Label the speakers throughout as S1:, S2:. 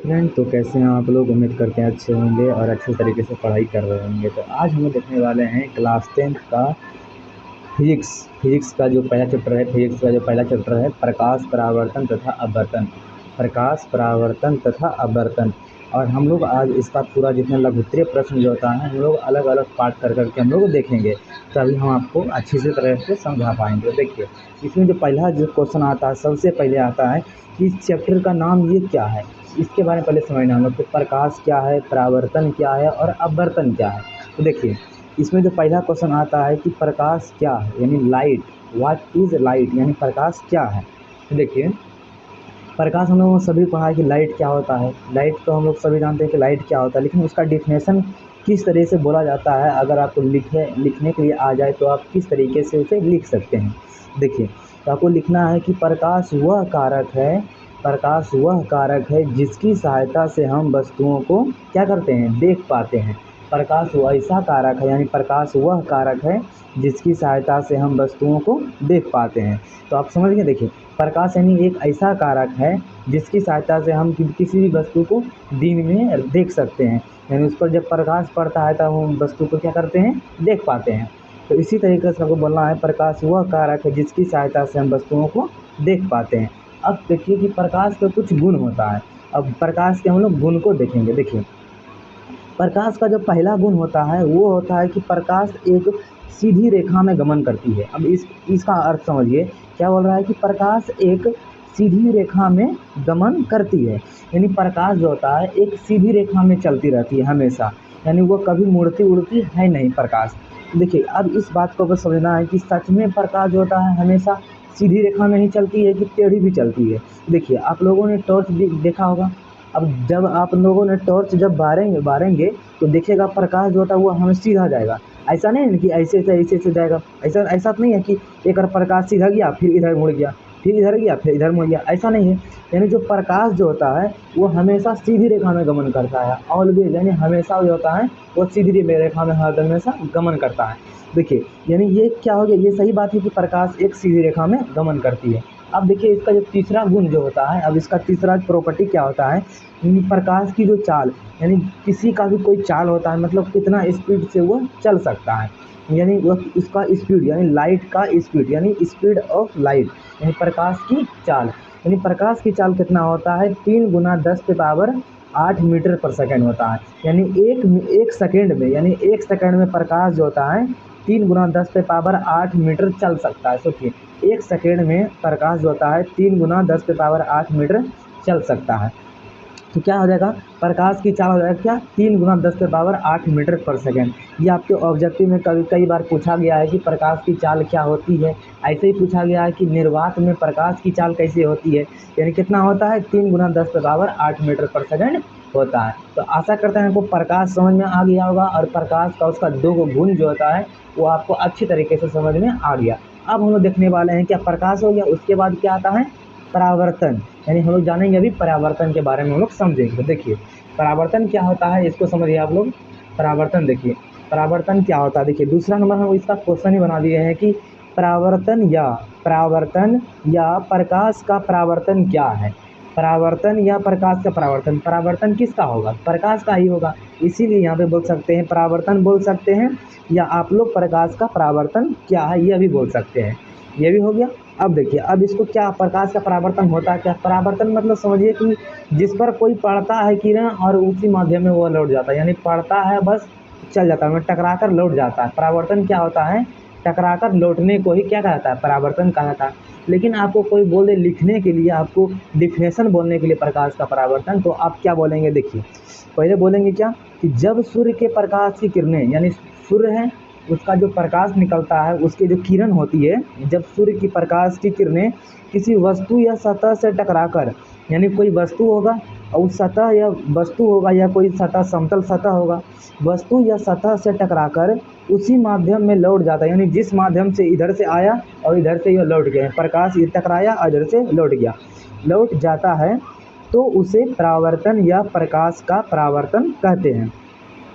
S1: Friend, तो कैसे हैं आप लोग? उम्मीद करते हैं अच्छे होंगे और अच्छे तरीके से पढ़ाई कर रहे होंगे। तो आज हम लोग देखने वाले हैं क्लास 10th का फिजिक्स। फिजिक्स का जो पहला चैप्टर है, फिजिक्स का जो पहला चैप्टर है, प्रकाश परावर्तन तथा अपवर्तन। प्रकाश परावर्तन तथा अपवर्तन। और हम लोग आज इसका पूरा जितना लघुत्तरीय प्रश्न जो होता है, हम लोग अलग अलग पार्ट कर करके हम लोग देखेंगे, तभी हम आपको अच्छी से तरह से समझा पाएंगे। देखिए, इसमें जो पहला जो क्वेश्चन आता है, सबसे पहले आता है कि इस चैप्टर का नाम ये क्या है। इसके बारे में पहले समझना हम लोग कि प्रकाश क्या है, परावर्तन क्या है और अपवर्तन क्या है। तो देखिए, इसमें जो पहला क्वेश्चन आता है कि प्रकाश क्या है, यानी लाइट। व्हाट इज लाइट, यानी प्रकाश क्या है। तो देखिए, प्रकाश हम लोगों ने सभी पढ़ा है कि लाइट क्या होता है। लाइट तो हम लोग सभी जानते हैं कि लाइट क्या होता है, लेकिन उसका डिफिनेशन किस तरह से बोला जाता है, अगर आपको लिखने के लिए आ जाए तो आप किस तरीके से उसे लिख सकते हैं। देखिए, तो आपको लिखना है कि प्रकाश वह कारक है जिसकी सहायता से हम वस्तुओं को क्या करते हैं, देख पाते हैं। प्रकाश वो ऐसा कारक है, यानी प्रकाश वह कारक है जिसकी सहायता से हम वस्तुओं को देख पाते हैं। तो आप समझ गए। देखिए, प्रकाश यानी एक ऐसा कारक है जिसकी सहायता से हम किसी भी वस्तु को दिन में देख सकते हैं, यानी उस पर जब प्रकाश पड़ता है तब हम वस्तु को क्या करते हैं, देख पाते हैं। तो इसी तरीके से आपको बोलना है, प्रकाश वह कारक है जिसकी सहायता से हम वस्तुओं को देख पाते हैं। अब देखिए कि प्रकाश का कुछ गुण होता है। अब प्रकाश के हम लोग गुण को देखेंगे। देखिए, प्रकाश का जो पहला गुण होता है वो होता है कि प्रकाश एक सीधी रेखा में गमन करती है। अब इसका अर्थ समझिए, क्या बोल रहा है कि प्रकाश एक सीधी रेखा में गमन करती है, यानी प्रकाश जो होता है एक सीधी रेखा में चलती रहती है हमेशा, यानी वो कभी मुड़ती उड़ती है नहीं प्रकाश। देखिए, अब इस बात को बस समझना है कि सच में प्रकाश जो होता है हमेशा सीधी रेखा में ही चलती है कि टेढ़ी भी चलती है। देखिए, आप लोगों ने टॉर्च देखा होगा। अब जब आप लोगों ने टॉर्च जब बारेंगे बारेंगे तो देखिएगा प्रकाश जो होता है वो हमें सीधा जाएगा। ऐसा नहीं है कि ऐसे से जाएगा। ऐसा ऐसा तो नहीं है कि एक बार प्रकाश सीधा गया फिर इधर मुड़ गया, फिर इधर गया फिर इधर मुड़ गया, ऐसा नहीं है। यानी जो प्रकाश जो होता है वो हमेशा सीधी रेखा में गमन करता है, ऑलवेज, यानी हमेशा जो होता है वो सीधी रेखा में हर हमेशा गमन करता है। देखिए, यानी ये क्या हो गया, ये सही बात है कि प्रकाश एक सीधी रेखा में गमन करती है। अब देखिए, इसका जो तीसरा गुण जो होता है, अब इसका तीसरा प्रॉपर्टी क्या होता है, प्रकाश की जो चाल, यानी किसी का भी कोई चाल होता है, मतलब कितना स्पीड से वो चल सकता है, यानी वो उसका स्पीड, यानी लाइट का स्पीड, यानी स्पीड ऑफ लाइट, यानी प्रकाश की चाल। यानी प्रकाश की चाल कितना होता है, 3 × 10⁸ मीटर पर सेकेंड होता है। यानी एक सेकेंड में, यानी एक सेकेंड में प्रकाश जो होता है 3 × 10⁸ मीटर चल सकता है। सोचिए, एक सेकेंड में प्रकाश जो होता है 3 × 10⁸ मीटर चल सकता है। तो क्या हो जाएगा, प्रकाश की चाल हो जाएगा क्या, 3 × 10⁸ मीटर पर सेकेंड। ये आपके ऑब्जेक्टिव में कई बार पूछा गया है कि प्रकाश की चाल क्या होती है। ऐसे ही पूछा गया है कि निर्वात में प्रकाश की चाल कैसे होती है, यानी कितना होता है, 3 × 10⁸ मीटर पर सेकेंड होता है। तो आशा करते हैं आपको प्रकाश समझ में आ गया होगा, और प्रकाश का उसका दो गुण जो होता है वो आपको अच्छी तरीके से समझ में आ गया। अब हम लोग देखने वाले हैं, क्या प्रकाश हो गया, उसके बाद क्या आता है, परावर्तन। यानी हम लोग जानेंगे अभी परावर्तन के बारे में, हम लोग समझेंगे। तो देखिए, परावर्तन क्या होता है इसको समझिए आप लोग। परावर्तन, देखिए परावर्तन क्या होता है। देखिए, दूसरा नंबर हम इसका क्वेश्चन ही बना दिए हैं कि परावर्तन या प्रकाश का परावर्तन क्या है। परावर्तन या प्रकाश का परावर्तन, परावर्तन किसका होगा, प्रकाश का ही होगा। इसीलिए यहाँ पे बोल सकते हैं परावर्तन बोल सकते हैं, या आप लोग प्रकाश का परावर्तन क्या है ये भी बोल सकते हैं। ये भी हो गया। अब देखिए, अब इसको क्या, प्रकाश का परावर्तन होता है क्या। परावर्तन मतलब समझिए कि जिस पर कोई पड़ता है किरण और उसी माध्यम में वो लौट जाता है, यानी पड़ता है बस चल जाता है, टकरा कर लौट जाता है। परावर्तन क्या होता है, टकरा कर लौटने को ही क्या कहता है, परावर्तन कहा जाता है। लेकिन आपको कोई बोले लिखने के लिए, आपको डिफिनेशन बोलने के लिए प्रकाश का परावर्तन, तो आप क्या बोलेंगे। देखिए, पहले बोलेंगे क्या कि जब सूर्य के प्रकाश की किरणें, यानी सूर्य है उसका जो प्रकाश निकलता है, उसकी जो किरण होती है, जब सूर्य की प्रकाश की किरणें किसी वस्तु या सतह से टकराकर, यानी कोई वस्तु होगा और उस सतह या वस्तु होगा या कोई सतह, समतल सतह होगा, वस्तु या सतह से टकराकर उसी माध्यम में लौट जाता है, यानी जिस माध्यम से इधर से आया और इधर से यह लौट गया, प्रकाश इधर टकराया और इधर से लौट गया, लौट जाता है, तो उसे परावर्तन या प्रकाश का परावर्तन कहते हैं।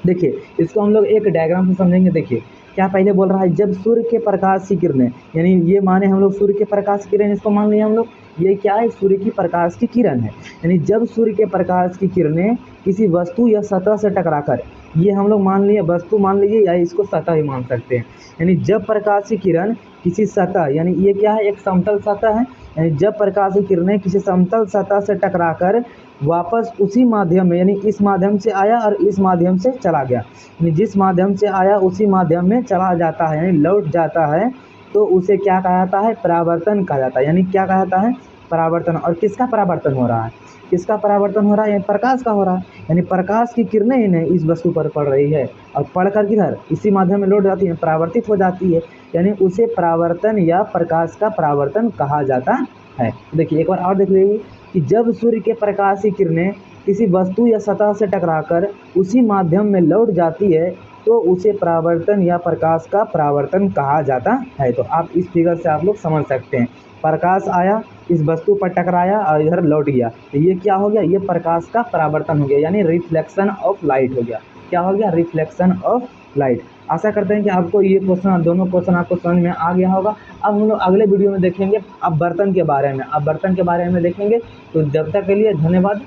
S1: देखिए, इसको हम लोग एक डायग्राम से समझेंगे। देखिए, क्या पहले बोल रहा है, जब सूर्य के प्रकाश की किरणें, यानी ये माने हम लोग सूर्य के प्रकाश की किरण, इसको मान लिया हम लोग ये क्या है, सूर्य की प्रकाश की किरण है। यानी जब सूर्य के प्रकाश की किरणें किसी वस्तु या सतह से टकराकर, ये हम लोग मान लिए वस्तु मान लीजिए या इसको सतह ही मान सकते हैं। यानी जब प्रकाश की किरण किसी सतह, यानी ये क्या है, एक समतल सतह है। यानी जब प्रकाश की किरणें किसी समतल सतह से टकराकर वापस उसी माध्यम में, यानी इस माध्यम से आया और इस माध्यम से चला गया, यानी जिस माध्यम से आया उसी माध्यम में चला जाता है, यानी लौट जाता है, तो उसे क्या कहा जाता है, परावर्तन कहा जाता है। यानी क्या कहा जाता है, परावर्तन। और किसका परावर्तन हो रहा है, किसका परावर्तन हो रहा है, यानी प्रकाश का हो रहा है। यानी प्रकाश की किरणें इन्हें इस वस्तु पर पड़ रही है और पढ़कर किधर, इसी माध्यम में लौट जाती है, परावर्तित हो जाती है, यानी उसे परावर्तन या प्रकाश का परावर्तन कहा जाता है। देखिए एक बार और देख लीजिए कि जब सूर्य के प्रकाश की किरणें किसी वस्तु या सतह से टकराकर उसी माध्यम में लौट जाती है, तो उसे परावर्तन या प्रकाश का परावर्तन कहा जाता है। तो आप इस फिगर से आप लोग समझ सकते हैं, प्रकाश आया, इस वस्तु पर टकराया और इधर लौट गया, तो ये क्या हो गया, ये प्रकाश का परावर्तन हो गया, यानी रिफ्लेक्शन ऑफ लाइट हो गया। क्या हो गया, रिफ्लेक्शन ऑफ लाइट। आशा करते हैं कि आपको ये क्वेश्चन, दोनों क्वेश्चन आपको समझ में आ गया होगा। अब हम लोग अगले वीडियो में देखेंगे अब बर्तन के बारे में, अब बर्तन के बारे में देखेंगे। तो जब तक के लिए धन्यवाद।